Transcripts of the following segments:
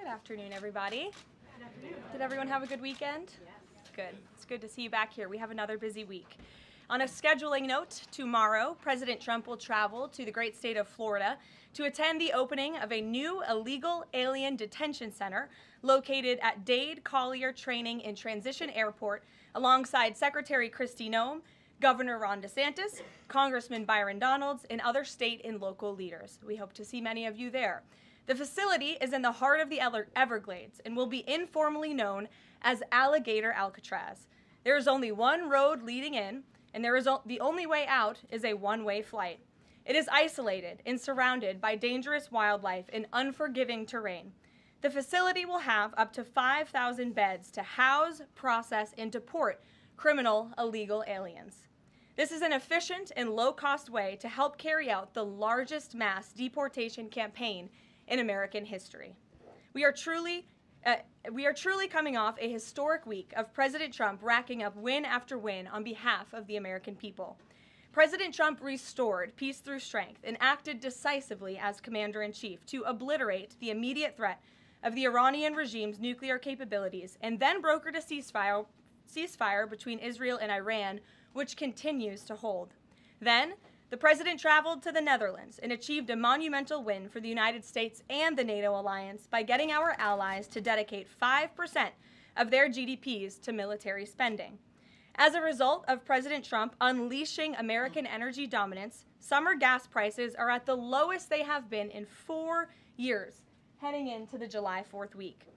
Good afternoon, everybody. Good afternoon. Did everyone have a good weekend? Yes. Good. It's good to see you back here. We have another busy week. On a scheduling note, tomorrow, President Trump will travel to the great state of Florida to attend the opening of a new illegal alien detention center located at Dade Collier Training and Transition Airport alongside Secretary Kristi Noem, Governor Ron DeSantis, Congressman Byron Donalds, and other state and local leaders. We hope to see many of you there. The facility is in the heart of the Everglades and will be informally known as Alligator Alcatraz. There is only one road leading in, and the only way out is a one-way flight. It is isolated and surrounded by dangerous wildlife and unforgiving terrain. The facility will have up to 5,000 beds to house, process, and deport criminal illegal aliens. This is an efficient and low-cost way to help carry out the largest mass deportation campaign in American history. We are truly coming off a historic week of President Trump racking up win after win on behalf of the American people. President Trump restored peace through strength and acted decisively as commander-in-chief to obliterate the immediate threat of the Iranian regime's nuclear capabilities and then brokered a ceasefire between Israel and Iran, which continues to hold. Then, the president traveled to the Netherlands and achieved a monumental win for the United States and the NATO alliance by getting our allies to dedicate 5% of their GDPs to military spending. As a result of President Trump unleashing American energy dominance, summer gas prices are at the lowest they have been in 4 years, heading into the July 4th week.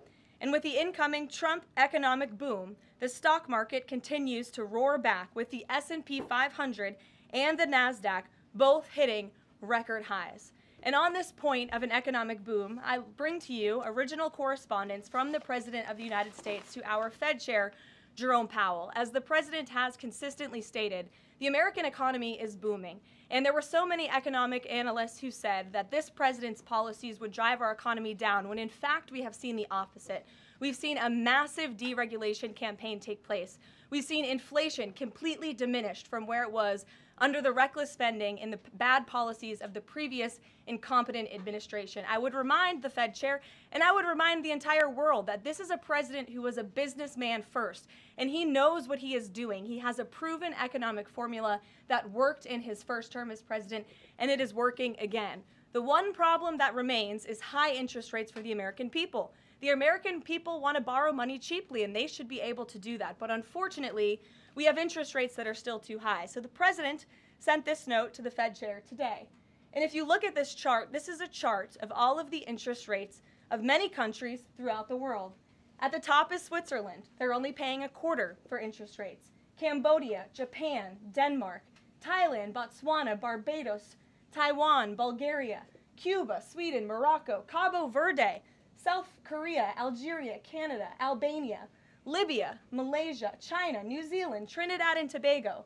And with the incoming Trump economic boom, the stock market continues to roar back, with the S&P 500 and the NASDAQ both hitting record highs. And on this point of an economic boom, I bring to you original correspondence from the President of the United States to our Fed Chair, Jerome Powell. As the President has consistently stated, the American economy is booming. And there were so many economic analysts who said that this president's policies would drive our economy down, when in fact we have seen the opposite. We've seen a massive deregulation campaign take place. We've seen inflation completely diminished from where it was under the reckless spending and the bad policies of the previous incompetent administration. I would remind the Fed Chair, and I would remind the entire world, that this is a president who was a businessman first, and he knows what he is doing. He has a proven economic formula that worked in his first term as president, and it is working again. The one problem that remains is high interest rates for the American people. The American people want to borrow money cheaply, and they should be able to do that. But unfortunately, we have interest rates that are still too high. So the president sent this note to the Fed Chair today. And if you look at this chart, this is a chart of all of the interest rates of many countries throughout the world. At the top is Switzerland. They're only paying a quarter for interest rates. Cambodia, Japan, Denmark, Thailand, Botswana, Barbados, Taiwan, Bulgaria, Cuba, Sweden, Morocco, Cabo Verde, South Korea, Algeria, Canada, Albania, Libya, Malaysia, China, New Zealand, Trinidad and Tobago,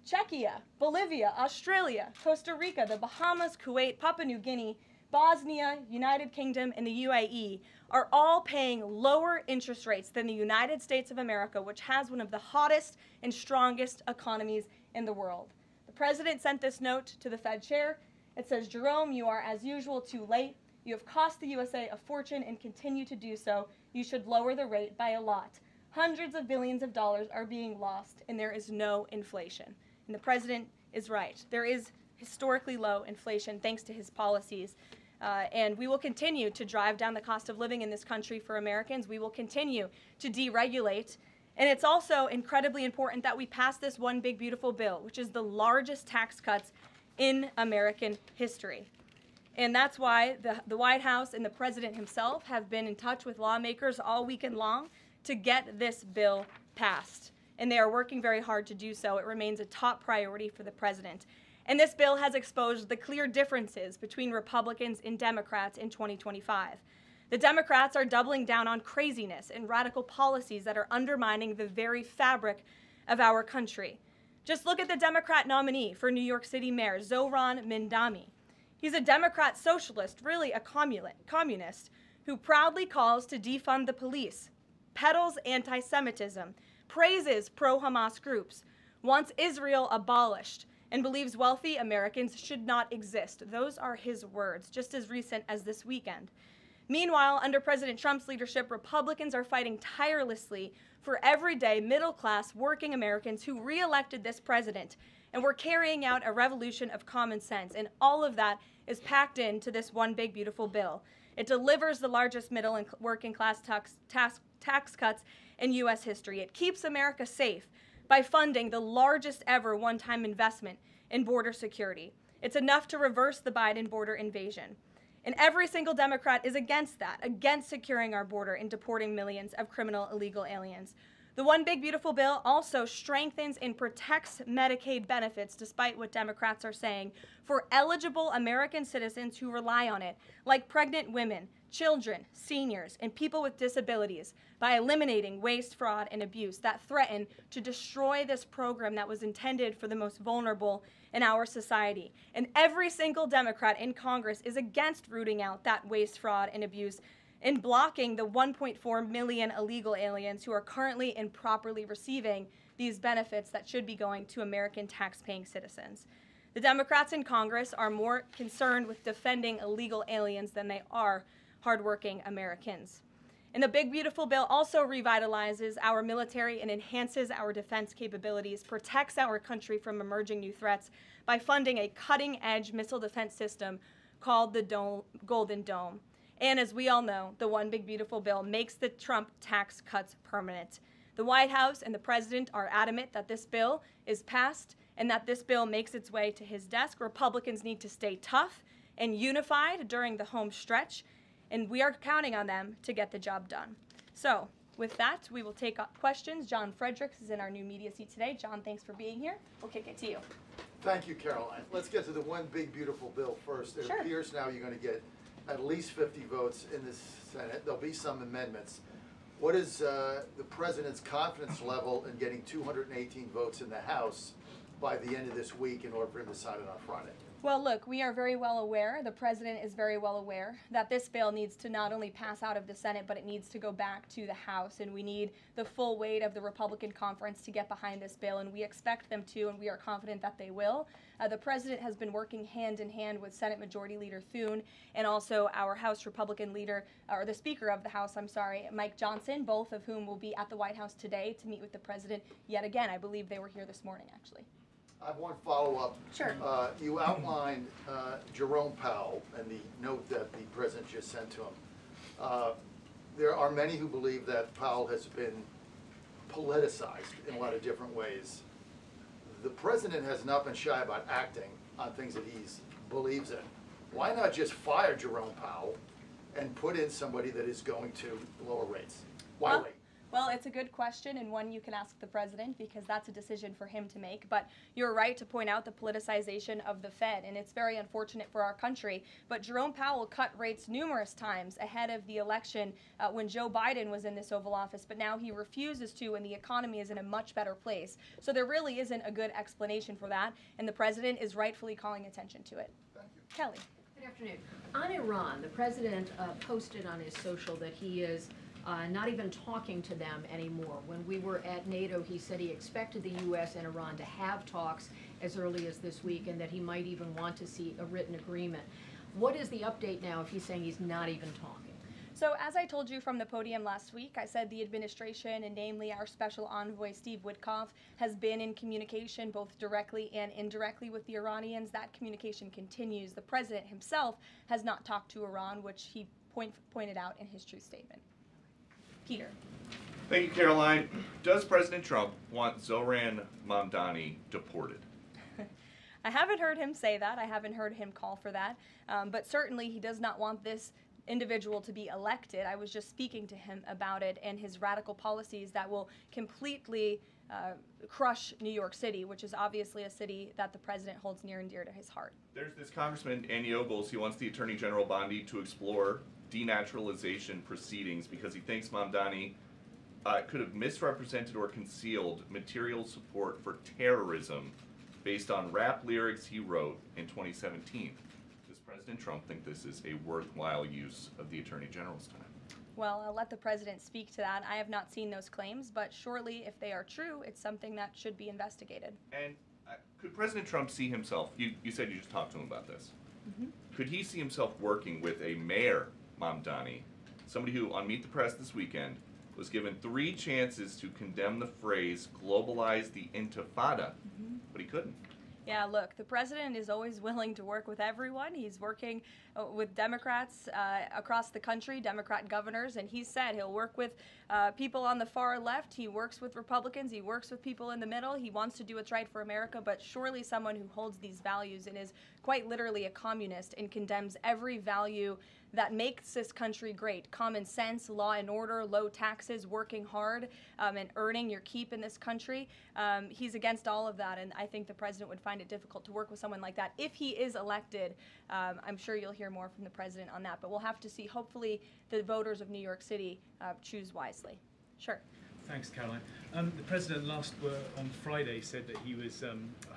Czechia, Bolivia, Australia, Costa Rica, the Bahamas, Kuwait, Papua New Guinea, Bosnia, United Kingdom, and the UAE are all paying lower interest rates than the United States of America, which has one of the hottest and strongest economies in the world. The president sent this note to the Fed Chair. It says, "Jerome, you are as usual too late. You have cost the USA a fortune and continue to do so. You should lower the rate by a lot. Hundreds of billions of dollars are being lost, and there is no inflation." And the president is right. There is historically low inflation thanks to his policies. And we will continue to drive down the cost of living in this country for Americans. We will continue to deregulate. And it's also incredibly important that we pass this one big, beautiful bill, which is the largest tax cuts in American history. And that's why the White House and the president himself have been in touch with lawmakers all weekend long to get this bill passed. And they are working very hard to do so. It remains a top priority for the president. And this bill has exposed the clear differences between Republicans and Democrats in 2025. The Democrats are doubling down on craziness and radical policies that are undermining the very fabric of our country. Just look at the Democrat nominee for New York City Mayor, Zohran Mamdani. He's a Democrat socialist, really a communist, who proudly calls to defund the police, peddles anti-Semitism, praises pro-Hamas groups, wants Israel abolished, and believes wealthy Americans should not exist. Those are his words, just as recent as this weekend. Meanwhile, under President Trump's leadership, Republicans are fighting tirelessly for everyday, middle-class, working Americans who re-elected this president. And we're carrying out a revolution of common sense. And all of that is packed into this one big, beautiful bill. It delivers the largest middle and working class tax cuts in U.S. history. It keeps America safe by funding the largest ever one-time investment in border security. It's enough to reverse the Biden border invasion. And every single Democrat is against that, against securing our border and deporting millions of criminal illegal aliens. The One Big Beautiful Bill also strengthens and protects Medicaid benefits, despite what Democrats are saying, for eligible American citizens who rely on it, like pregnant women, children, seniors, and people with disabilities, by eliminating waste, fraud, and abuse that threaten to destroy this program that was intended for the most vulnerable in our society. And every single Democrat in Congress is against rooting out that waste, fraud, and abuse in blocking the 1.4 million illegal aliens who are currently improperly receiving these benefits that should be going to American tax-paying citizens. The Democrats in Congress are more concerned with defending illegal aliens than they are hardworking Americans. And the Big Beautiful Bill also revitalizes our military and enhances our defense capabilities, protects our country from emerging new threats by funding a cutting-edge missile defense system called the Golden Dome. And as we all know, the One Big Beautiful Bill makes the Trump tax cuts permanent. The White House and the president are adamant that this bill is passed and that this bill makes its way to his desk. Republicans need to stay tough and unified during the home stretch, and we are counting on them to get the job done. So with that, we will take questions. John Fredericks is in our new media seat today. John, thanks for being here. We'll kick it to you. Thank you, Karoline. Let's get to the One Big Beautiful Bill first. It appears now you're going to get at least 50 votes in the Senate. There'll be some amendments. What is the president's confidence level in getting 218 votes in the House by the end of this week in order for him to sign it on Friday? Well, look, we are very well aware, the president is very well aware, that this bill needs to not only pass out of the Senate, but it needs to go back to the House, and we need the full weight of the Republican conference to get behind this bill, and we expect them to, and we are confident that they will. The president has been working hand in hand with Senate Majority Leader Thune and also our House Republican leader, or the Speaker of the House, Mike Johnson, both of whom will be at the White House today to meet with the president yet again. I believe they were here this morning, actually. I have one follow-up. Sure. You outlined Jerome Powell and the note that the president just sent to him. There are many who believe that Powell has been politicized in a lot of different ways. The president has not been shy about acting on things that he believes in. Why not just fire Jerome Powell and put in somebody that is going to lower rates? Why wait? Well, it's a good question, and one you can ask the president, because that's a decision for him to make. But you're right to point out the politicization of the Fed, and it's very unfortunate for our country. But Jerome Powell cut rates numerous times ahead of the election when Joe Biden was in this Oval Office, but now he refuses to, and the economy is in a much better place. So there really isn't a good explanation for that, and the president is rightfully calling attention to it. Thank you. Kelly. Good afternoon. On Iran, the president posted on his social that he is not even talking to them anymore. When we were at NATO, he said he expected the U.S. and Iran to have talks as early as this week, and that he might even want to see a written agreement. What is the update now if he's saying he's not even talking? So as I told you from the podium last week, I said the administration, and namely our special envoy Steve Witkoff, has been in communication both directly and indirectly with the Iranians. That communication continues. The president himself has not talked to Iran, which he pointed out in his truth statement. Peter. Thank you, Caroline. Does President Trump want Zohran Mamdani deported? I haven't heard him say that. I haven't heard him call for that. But certainly he does not want this individual to be elected. I was just speaking to him about it and his radical policies that will completely crush New York City, which is obviously a city that the president holds near and dear to his heart. There's this Congressman, Andy Ogles. He wants the Attorney General Bondi to explore denaturalization proceedings because he thinks Mamdani could have misrepresented or concealed material support for terrorism based on rap lyrics he wrote in 2017. Does President Trump think this is a worthwhile use of the Attorney General's time? Well, I'll let the president speak to that. I have not seen those claims, but surely if they are true, it's something that should be investigated. And could President Trump see himself, you said you just talked to him about this, could he see himself working with a mayor Mamdani, somebody who, on Meet the Press this weekend, was given 3 chances to condemn the phrase globalize the intifada, but he couldn't. Yeah, look, the president is always willing to work with everyone. He's working with Democrats across the country, Democrat governors, and he said he'll work with people on the far left. He works with Republicans. He works with people in the middle. He wants to do what's right for America, but surely someone who holds these values and is quite literally a communist and condemns every value that makes this country great. Common sense, law and order, low taxes, working hard, and earning your keep in this country. He's against all of that, and I think the president would find it difficult to work with someone like that. If he is elected, I'm sure you'll hear more from the president on that, but we'll have to see. Hopefully the voters of New York City choose wisely. Sure. Thanks, Caroline. The president on Friday said that he was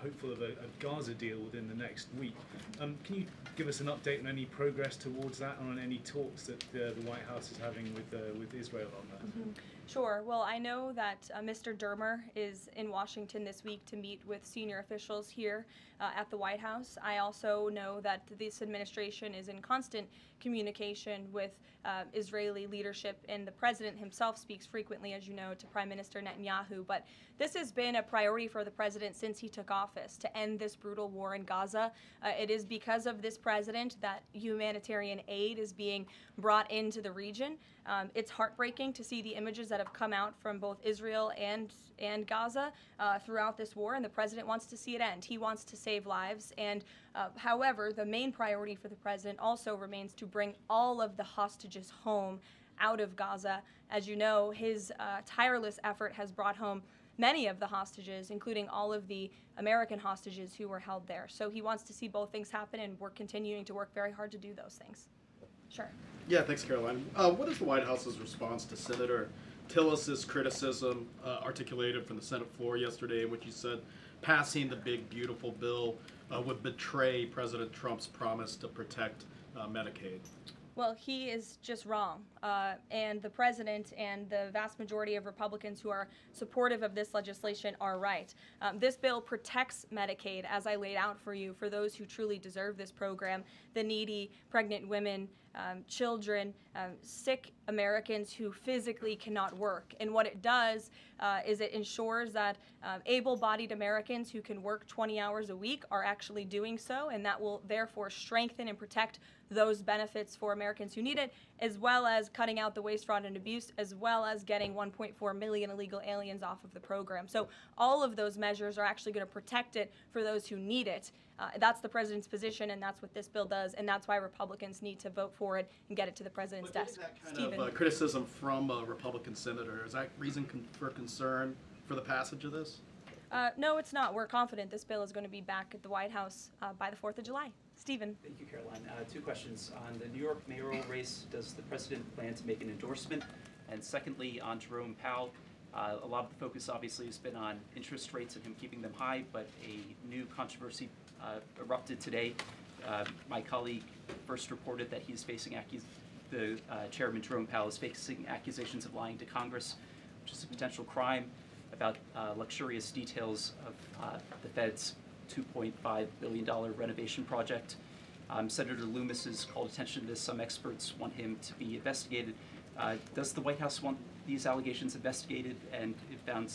hopeful of a Gaza deal within the next week. Can you give us an update on any progress towards that, and on any talks that the White House is having with Israel on that? Sure. Well, I know that Mr. Dermer is in Washington this week to meet with senior officials here at the White House. I also know that this administration is in constant communication with Israeli leadership, and the president himself speaks frequently, as you know, to Prime Minister Netanyahu. But this has been a priority for the president since he took office, to end this brutal war in Gaza. It is because of this president that humanitarian aid is being brought into the region. It's heartbreaking to see the images that have come out from both Israel and Gaza throughout this war, and the president wants to see it end. He wants to save lives, and however, the main priority for the president also remains to bring all of the hostages home out of Gaza. As you know, his tireless effort has brought home many of the hostages, including all of the American hostages who were held there. So he wants to see both things happen, and we're continuing to work very hard to do those things. Sure. Yeah, thanks, Caroline. What is the White House's response to Senator Tillis's criticism articulated from the Senate floor yesterday, in which he said passing the big, beautiful bill would betray President Trump's promise to protect Medicaid? Well, he is just wrong. And the president and the vast majority of Republicans who are supportive of this legislation are right. This bill protects Medicaid, as I laid out for you, for those who truly deserve this program, the needy, pregnant women, children, sick Americans who physically cannot work. And what it does is it ensures that able-bodied Americans who can work 20 hours a week are actually doing so, and that will therefore strengthen and protect those benefits for Americans who need it, as well as cutting out the waste, fraud, and abuse, as well as getting 1.4 million illegal aliens off of the program. So all of those measures are actually going to protect it for those who need it. That's the president's position, and that's what this bill does, and that's why Republicans need to vote for it and get it to the president's desk. That kind of criticism from a Republican senator, is that reason for concern for the passage of this? No, it's not. We're confident this bill is going to be back at the White House by the 4th of July. Stephen. Thank you, Caroline. 2 questions. On the New York mayoral race, does the president plan to make an endorsement? And secondly, on Jerome Powell, a lot of the focus obviously has been on interest rates and him keeping them high, but a new controversy erupted today. My colleague first reported that he's facing Chairman Jerome Powell is facing accusations of lying to Congress, which is a potential crime, about luxurious details of the Fed's $2.5 billion renovation project. Senator Loomis has called attention to this. Some experts want him to be investigated. Does the White House want these allegations investigated and, if found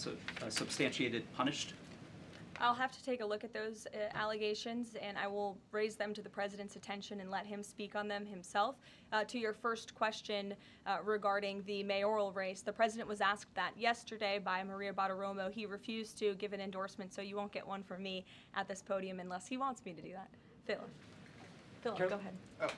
substantiated, punished? I'll have to take a look at those allegations, and I will raise them to the president's attention and let him speak on them himself. To your first question regarding the mayoral race, the president was asked that yesterday by Maria Bartiromo. He refused to give an endorsement, so you won't get one from me at this podium unless he wants me to do that. Phil, go ahead. Oh,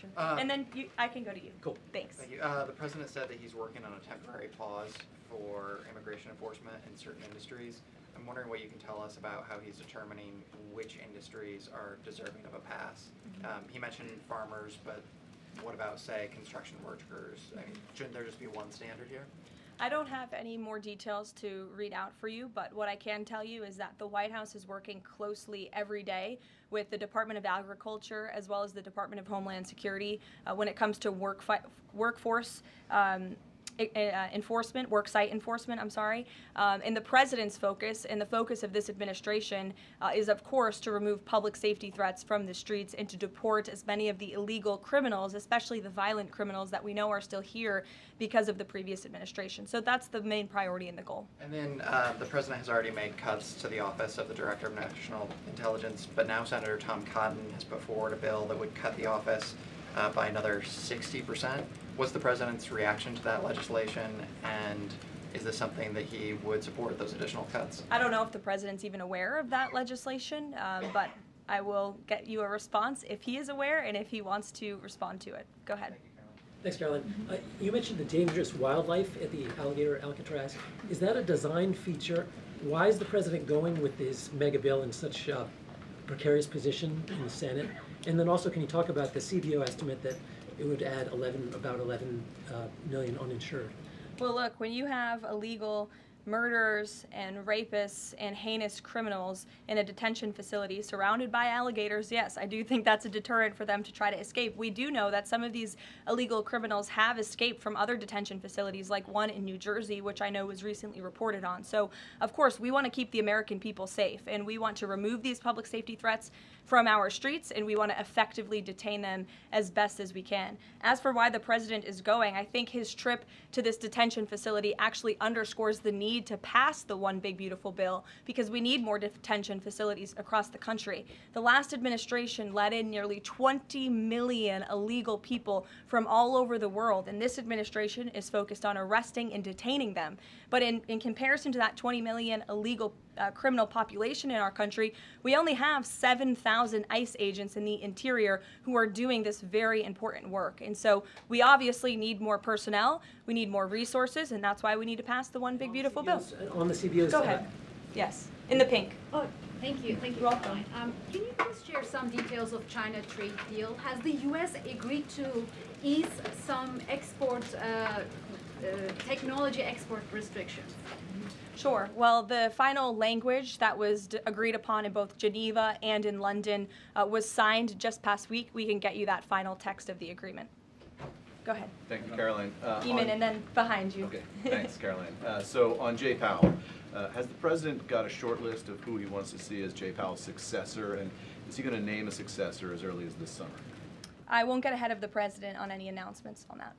Sure. And then I can go to you. cool. Thanks. Thank you. The president said that he's working on a temporary pause for immigration enforcement in certain industries. I'm wondering what you can tell us about how he's determining which industries are deserving of a pass. He mentioned farmers, but what about, say, construction workers? I mean, shouldn't there just be one standard here? I don't have any more details to read out for you, but what I can tell you is that the White House is working closely every day with the Department of Agriculture as well as the Department of Homeland Security when it comes to workforce enforcement, work site enforcement, I'm sorry. And the president's focus and the focus of this administration is, of course, to remove public safety threats from the streets and to deport as many of the illegal criminals, especially the violent criminals that we know are still here because of the previous administration. So that's the main priority and the goal. And then the president has already made cuts to the office of the Director of National Intelligence, but now Senator Tom Cotton has put forward a bill that would cut the office by another 60%. What's the president's reaction to that legislation, and is this something that he would support, those additional cuts? I don't know if the president's even aware of that legislation, but I will get you a response if he is aware and if he wants to respond to it. Go ahead. Thanks, Caroline. You mentioned the dangerous wildlife at the alligator Alcatraz. Is that a design feature? Why is the president going with this mega bill in such a precarious position in the Senate? And then also, can you talk about the CBO estimate that it would add about 11 million uninsured? Well, look, when you have illegal murderers and rapists and heinous criminals in a detention facility surrounded by alligators, yes, I do think that's a deterrent for them to try to escape. We do know that some of these illegal criminals have escaped from other detention facilities, like one in New Jersey, which I know was recently reported on. So, of course, we want to keep the American people safe, and we want to remove these public safety threats from our streets, and we want to effectively detain them as best as we can. As for why the president is going, I think his trip to this detention facility actually underscores the need to pass the One Big Beautiful Bill, because we need more detention facilities across the country. The last administration let in nearly 20 million illegal people from all over the world, and this administration is focused on arresting and detaining them. But in comparison to that 20 million illegal criminal population in our country, we only have 7,000 ICE agents in the interior who are doing this very important work. And so we obviously need more personnel, we need more resources, and that's why we need to pass the One Big Beautiful Bill. On the CBO's... Go ahead. Yes, in the pink. Oh, thank you. Thank you, You're welcome. Caroline. Can you please share some details of China trade deal? Has the U.S. agreed to ease some export, technology export restrictions? Sure. Well, the final language that was agreed upon in both Geneva and in London was signed just past week. We can get you that final text of the agreement. Go ahead. Thank you, Caroline. Eamon, and then behind you. Okay, thanks, Caroline. So on Jay Powell, has the president got a short list of who he wants to see as Jay Powell's successor, and is he going to name a successor as early as this summer? I won't get ahead of the president on any announcements on that.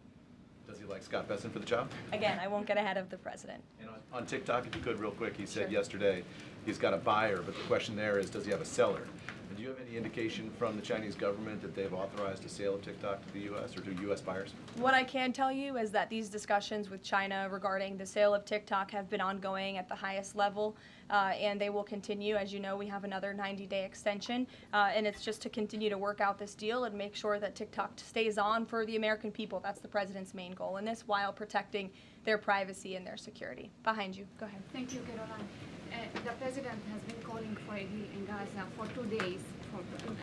Does he like Scott Besson for the job? Again, I won't get ahead of the president. And on TikTok, if you could, real quick, he said Sure. yesterday he's got a buyer, but the question there is, does he have a seller? And do you have any indication from the Chinese government that they've authorized a sale of TikTok to the U.S. or to U.S. buyers? What I can tell you is that these discussions with China regarding the sale of TikTok have been ongoing at the highest level, and they will continue. As you know, we have another 90-day extension, and it's just to continue to work out this deal and make sure that TikTok stays on for the American people. That's the president's main goal in this, while protecting their privacy and their security. Behind you. Go ahead. Thank you, Caroline. The president has been calling for a deal in Gaza for 2 days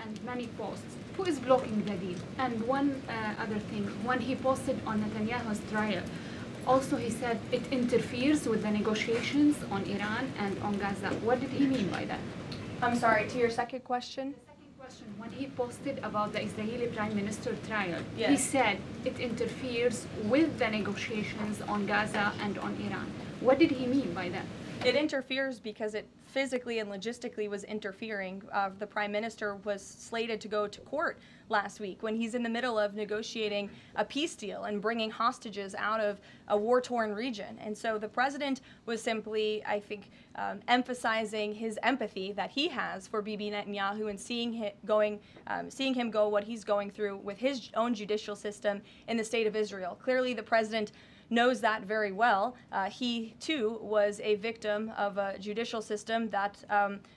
and many posts. Who is blocking the deal? And one other thing, when he posted on Netanyahu's trial, also he said it interferes with the negotiations on Iran and on Gaza. What did he mean by that? I'm sorry, to your second question? The second question, when he posted about the Israeli Prime Minister trial, Yes. he said it interferes with the negotiations on Gaza and on Iran. What did he mean by that? It interferes because it physically and logistically was interfering. The prime minister was slated to go to court last week when he's in the middle of negotiating a peace deal and bringing hostages out of a war-torn region. And so the president was simply, I think, emphasizing his empathy that he has for Bibi Netanyahu and seeing him go what he's going through with his own judicial system in the state of Israel. Clearly, the president knows that very well. He, too, was a victim of a judicial system that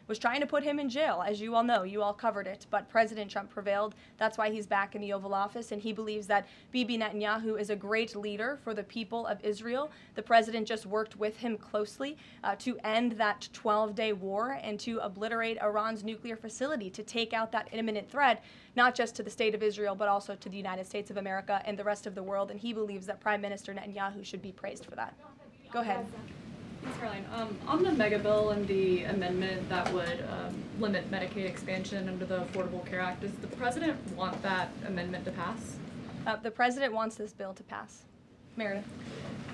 was trying to put him in jail. As you all know, you all covered it, but President Trump prevailed. That's why he's back in the Oval Office, and he believes that Bibi Netanyahu is a great leader for the people of Israel. The president just worked with him closely to end that 12-day war and to obliterate Iran's nuclear facility, to take out that imminent threat, not just to the state of Israel, but also to the United States of America and the rest of the world. And he believes that Prime Minister Netanyahu should be praised for that. Go ahead. Thanks, Caroline. On the mega bill and the amendment that would limit Medicaid expansion under the Affordable Care Act, does the president want that amendment to pass? The president wants this bill to pass. Meredith.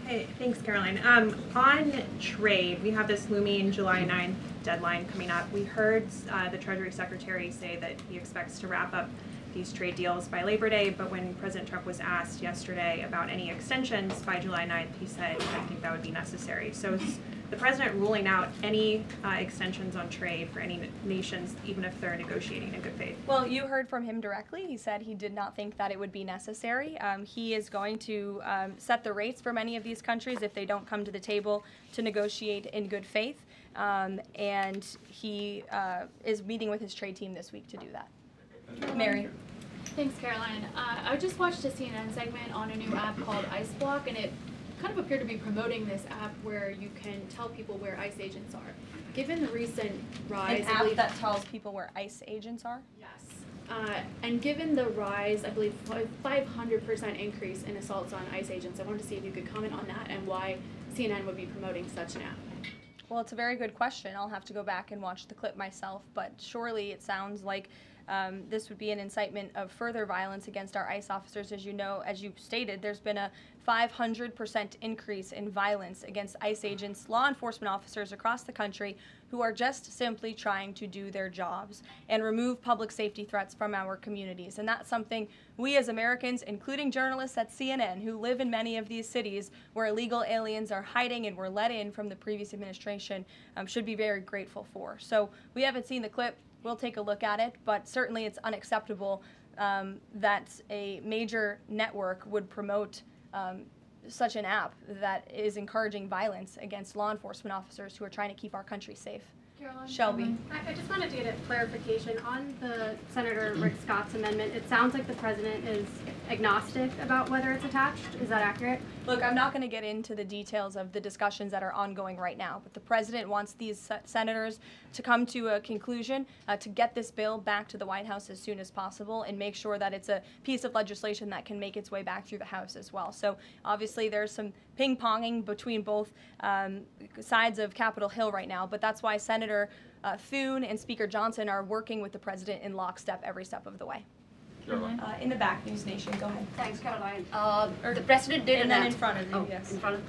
Hey, thanks, Caroline. On trade, we have this looming July 9th deadline coming up. We heard the Treasury Secretary say that he expects to wrap up these trade deals by Labor Day, but when President Trump was asked yesterday about any extensions by July 9th, he said he didn't think that would be necessary. So is the president ruling out any extensions on trade for any nations, even if they're negotiating in good faith? Well, you heard from him directly. He said he did not think that it would be necessary. He is going to set the rates for many of these countries if they don't come to the table to negotiate in good faith. And he is meeting with his trade team this week to do that. Mary. Thanks, Caroline. I just watched a CNN segment on a new app called Ice Block, and it kind of appeared to be promoting this app where you can tell people where ICE agents are. Given the recent rise, An app that tells people where ICE agents are? Yes. And given the rise, I believe 500% increase in assaults on ICE agents, I wanted to see if you could comment on that and why CNN would be promoting such an app. Well, it's a very good question. I'll have to go back and watch the clip myself, but surely it sounds like this would be an incitement of further violence against our ICE officers. As you know, as you stated, there's been a 500% increase in violence against ICE agents, law enforcement officers across the country who are just simply trying to do their jobs and remove public safety threats from our communities. And that's something we as Americans, including journalists at CNN who live in many of these cities where illegal aliens are hiding and were let in from the previous administration, should be very grateful for. So we haven't seen the clip. We'll take a look at it, but certainly it's unacceptable that a major network would promote such an app that is encouraging violence against law enforcement officers who are trying to keep our country safe. Caroline, Shelby. I just wanted to get a clarification on the Senator Rick Scott's amendment. It sounds like the president is agnostic about whether it's attached. Is that accurate? Look, I'm not going to get into the details of the discussions that are ongoing right now, but the president wants these senators to come to a conclusion, to get this bill back to the White House as soon as possible and make sure that it's a piece of legislation that can make its way back through the House as well. So obviously there's some ping-ponging between both sides of Capitol Hill right now, but that's why Senator Thune and Speaker Johnson are working with the president in lockstep every step of the way. In the back, News Nation, go ahead. Thanks, Caroline. The president did and then in announce, front of you, yes. In front of,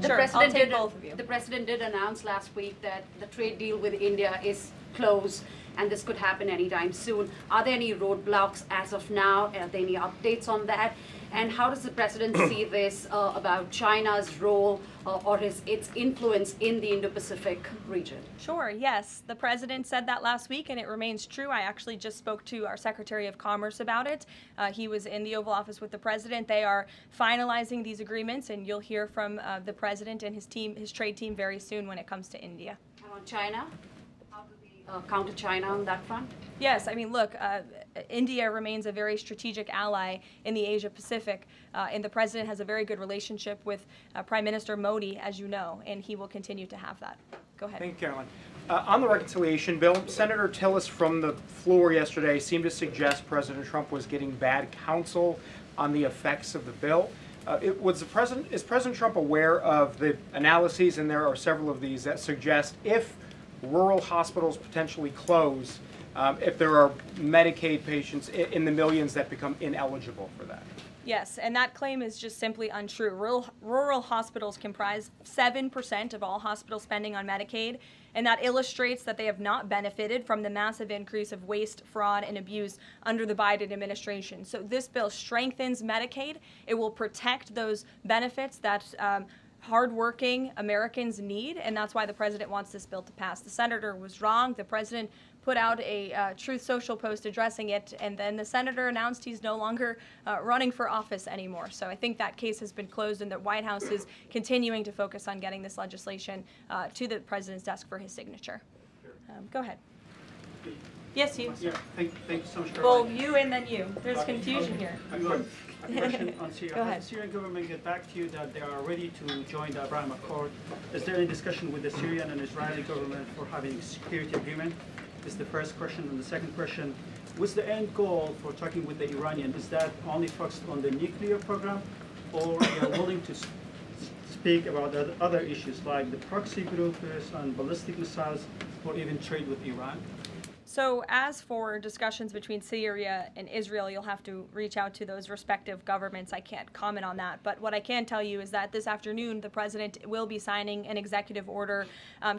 Sure, I'll take both of you. The president did announce last week that the trade deal with India is closed and this could happen anytime soon. Are there any roadblocks as of now? Are there any updates on that? And how does the president see this about China's role or its influence in the Indo-Pacific region? Sure, yes. The president said that last week, and it remains true. I actually just spoke to our Secretary of Commerce about it. He was in the Oval Office with the president. They are finalizing these agreements, and you'll hear from the president and his team, his trade team, very soon when it comes to India. And on China? How do we counter China on that front? Yes, I mean, look, India remains a very strategic ally in the Asia Pacific, and the president has a very good relationship with Prime Minister Modi, as you know, and he will continue to have that. Go ahead. Thank you, Caroline. On the reconciliation bill, Senator Tillis from the floor yesterday seemed to suggest President Trump was getting bad counsel on the effects of the bill. Is President Trump aware of the analyses, and there are several of these, that suggest if rural hospitals potentially close, if there are Medicaid patients in the millions that become ineligible for that? Yes, and that claim is just simply untrue. Rural hospitals comprise 7% of all hospital spending on Medicaid, and that illustrates that they have not benefited from the massive increase of waste, fraud, and abuse under the Biden administration. So this bill strengthens Medicaid. It will protect those benefits that hardworking Americans need, and that's why the president wants this bill to pass. The senator was wrong. The president put out a Truth Social post addressing it, and then the senator announced he's no longer running for office anymore. So I think that case has been closed, and the White House is continuing to focus on getting this legislation to the president's desk for his signature. Go ahead. Yes, you. Yeah, thank you so much, Well, Caroline. you and then you. There's confusion here. A question on Syria. Go ahead. Has the Syrian government get back to you that they are ready to join the Abraham Accord? Is there any discussion with the Syrian and Israeli government for having a security agreement? Is the first question. And the second question, what's the end goal for talking with the Iranian? Is that only focused on the nuclear program, or they are willing to speak about the other issues like the proxy groups and ballistic missiles, or even trade with Iran? So as for discussions between Syria and Israel, you'll have to reach out to those respective governments. I can't comment on that. But what I can tell you is that this afternoon, the president will be signing an executive order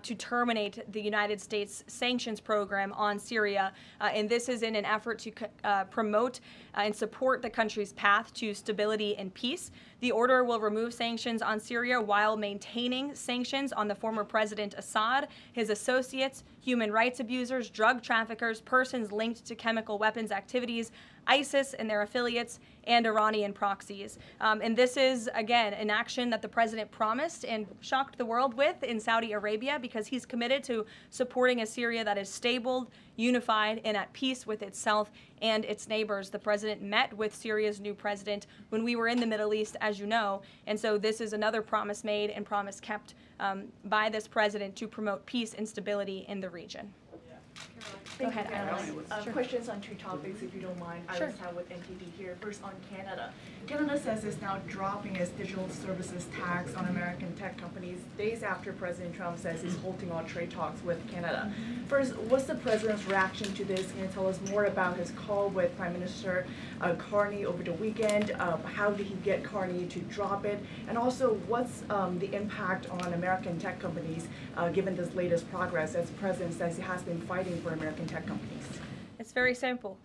to terminate the United States sanctions program on Syria. And this is in an effort to promote and support the country's path to stability and peace. The order will remove sanctions on Syria while maintaining sanctions on the former President Assad, his associates, human rights abusers, drug traffickers, persons linked to chemical weapons activities, ISIS and their affiliates, and Iranian proxies. And this is, again, an action that the president promised and shocked the world with in Saudi Arabia, because he's committed to supporting a Syria that is stable, unified, and at peace with itself and its neighbors. The president met with Syria's new president when we were in the Middle East, as you know, and so this is another promise made and promise kept by this president to promote peace and stability in the region. Thank Go you, ahead, Caroline. Alice. Sure. Questions on two topics, if you don't mind. Sure. Alice with NTD here. First on Canada. Canada says it's now dropping its digital services tax on American tech companies days after President Trump says he's halting all trade talks with Canada. First, what's the president's reaction to this? Can you tell us more about his call with Prime Minister Carney over the weekend? How did he get Carney to drop it? And also, what's the impact on American tech companies given this latest progress, as the president says he has been fighting for American tech companies? It's very simple.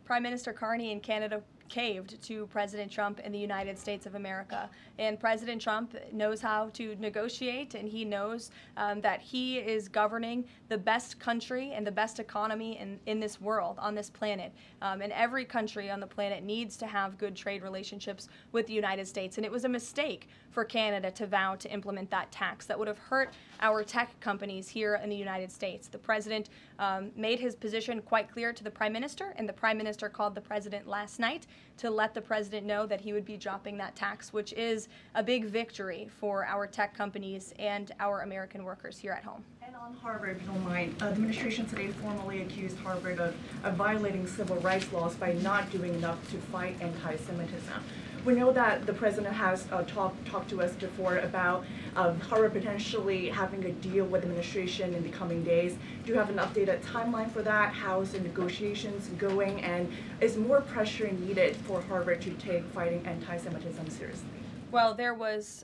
Prime Minister Carney in Canada caved to President Trump in the United States of America. And President Trump knows how to negotiate, and he knows that he is governing the best country and the best economy in this world, on this planet. And every country on the planet needs to have good trade relationships with the United States. And it was a mistake for Canada to vow to implement that tax that would have hurt our tech companies here in the United States. The president made his position quite clear to the Prime Minister, and the Prime Minister called the president last night to let the president know that he would be dropping that tax, which is a big victory for our tech companies and our American workers here at home. And on Harvard, if you don't mind, the administration today formally accused Harvard of violating civil rights laws by not doing enough to fight anti-Semitism. We know that the president has talked to us before about Harvard potentially having a deal with the administration in the coming days. Do you have an updated timeline for that? How is the negotiations going? And is more pressure needed for Harvard to take fighting anti-Semitism seriously? Well, there was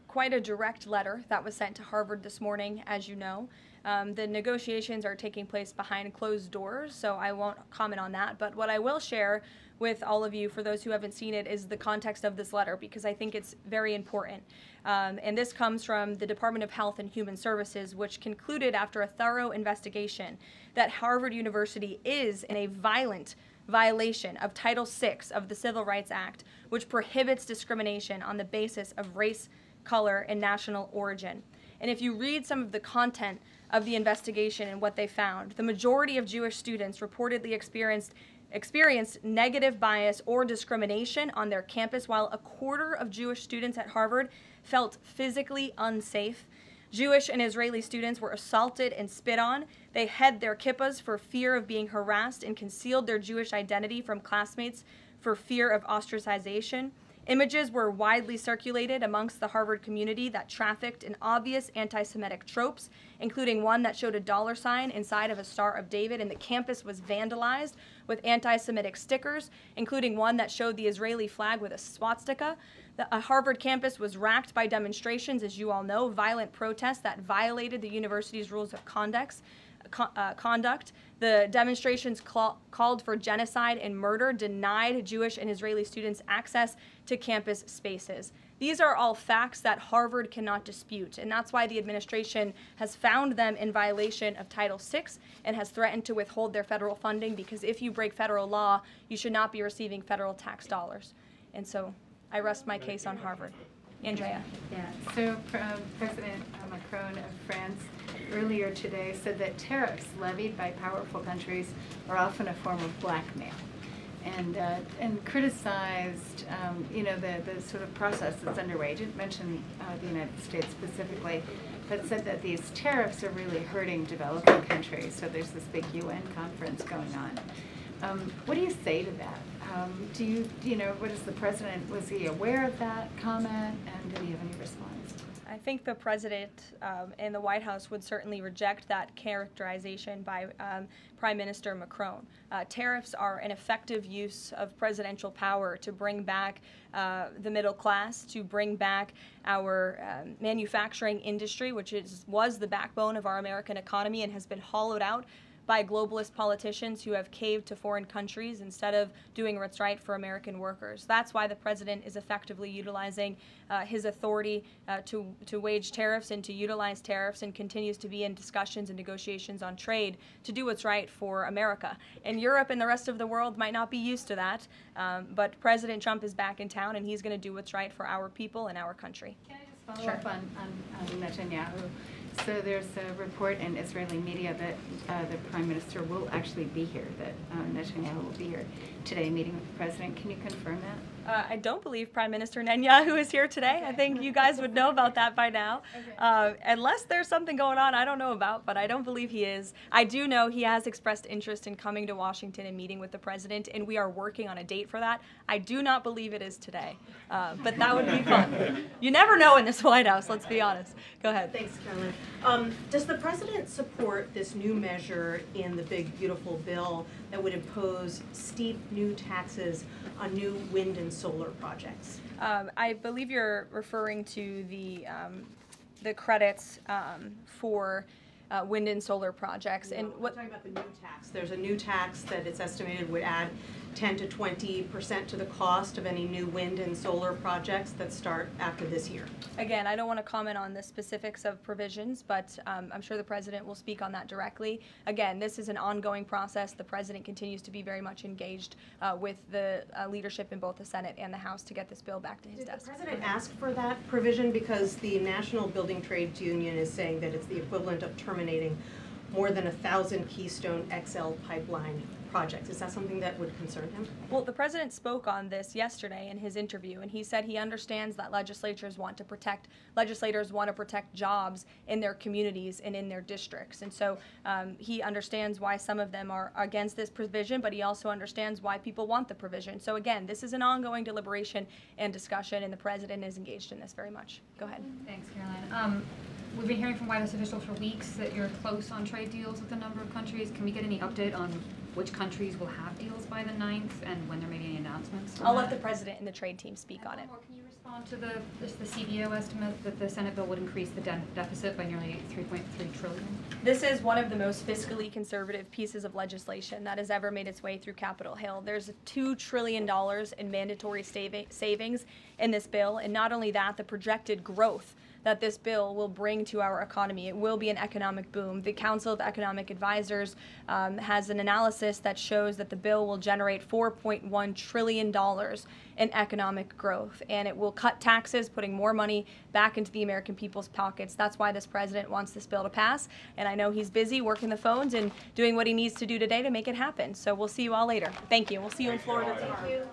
quite a direct letter that was sent to Harvard this morning, as you know. The negotiations are taking place behind closed doors, so I won't comment on that. But what I will share with all of you, for those who haven't seen it, is the context of this letter, because I think it's very important. And this comes from the Department of Health and Human Services, which concluded after a thorough investigation that Harvard University is in a violent violation of Title VI of the Civil Rights Act, which prohibits discrimination on the basis of race, color, and national origin. And if you read some of the content of the investigation and what they found, the majority of Jewish students reportedly experienced negative bias or discrimination on their campus, while a quarter of Jewish students at Harvard felt physically unsafe. Jewish and Israeli students were assaulted and spit on. They hid their kippahs for fear of being harassed and concealed their Jewish identity from classmates for fear of ostracization. Images were widely circulated amongst the Harvard community that trafficked in obvious anti-Semitic tropes, including one that showed a $sign inside of a Star of David, and the campus was vandalized with anti-Semitic stickers, including one that showed the Israeli flag with a swastika. The Harvard campus was racked by demonstrations, as you all know, violent protests that violated the university's rules of conduct. The demonstrations called for genocide and murder, denied Jewish and Israeli students access to campus spaces. These are all facts that Harvard cannot dispute, and that's why the administration has found them in violation of Title VI and has threatened to withhold their federal funding, because if you break federal law, you should not be receiving federal tax dollars. And so I rest my case on Harvard. Andrea. Yeah, so President Macron of France earlier today said that tariffs levied by powerful countries are often a form of blackmail, and criticized the sort of process that's underway. He didn't mention the United States specifically, but said that these tariffs are really hurting developing countries. So there's this big UN conference going on. What do you say to that? Do you know, what is the president, was he aware of that comment, and did he have any response? I think the president and the White House would certainly reject that characterization by Prime Minister Macron. Tariffs are an effective use of presidential power to bring back the middle class, to bring back our manufacturing industry, which was the backbone of our American economy and has been hollowed out by globalist politicians who have caved to foreign countries instead of doing what's right for American workers. That's why the president is effectively utilizing his authority to wage tariffs and to utilize tariffs, and continues to be in discussions and negotiations on trade to do what's right for America. And Europe and the rest of the world might not be used to that, but President Trump is back in town, and he's going to do what's right for our people and our country. Can I just follow up on Netanyahu? So there's a report in Israeli media that the Prime Minister will actually be here, that Netanyahu will be here today meeting with the President. Can you confirm that? I don't believe Prime Minister Netanyahu is here today. I think you guys would know about that by now. Unless there's something going on I don't know about, but I don't believe he is. I do know he has expressed interest in coming to Washington and meeting with the President, and we are working on a date for that. I do not believe it is today, but that would be fun. You never know in this White House, let's be honest. Go ahead. Thanks, Caroline. Does the President support this new measure in the big, beautiful bill that would impose steep new taxes on new wind and solar projects? I believe you're referring to the credits for wind and solar projects. No, and what I'm talking about the new tax. There's a new tax that it's estimated would add 10 to 20% to the cost of any new wind and solar projects that start after this year. Again, I don't want to comment on the specifics of provisions, but I'm sure the President will speak on that directly. Again, this is an ongoing process. The President continues to be very much engaged with the leadership in both the Senate and the House to get this bill back to his desk. Did the President ask for that provision? Because the National Building Trades Union is saying that it's the equivalent of terminating more than 1,000 Keystone XL pipeline projects. Is that something that would concern him? Well, the President spoke on this yesterday in his interview, and he said he understands that legislators want to protect jobs in their communities and in their districts. And so he understands why some of them are against this provision, but he also understands why people want the provision. So again, this is an ongoing deliberation and discussion, and the President is engaged in this very much. Go ahead. Thanks, Caroline. We've been hearing from White House officials for weeks that you're close on trade deals with a number of countries. Can we get any update on which countries will have deals by the 9th and when there may be any announcements? I'll let the President and the trade team speak on it. Can you respond to the CBO estimate that the Senate bill would increase the deficit by nearly $3.3 trillion? This is one of the most fiscally conservative pieces of legislation that has ever made its way through Capitol Hill. There's $2 trillion in mandatory savings in this bill, and not only that, the projected growth that this bill will bring to our economy. It will be an economic boom. The Council of Economic Advisors has an analysis that shows that the bill will generate $4.1 trillion in economic growth, and it will cut taxes, putting more money back into the American people's pockets. That's why this president wants this bill to pass, and I know he's busy working the phones and doing what he needs to do today to make it happen. So we'll see you all later. Thank you. We'll see you in Florida tomorrow. Thank you.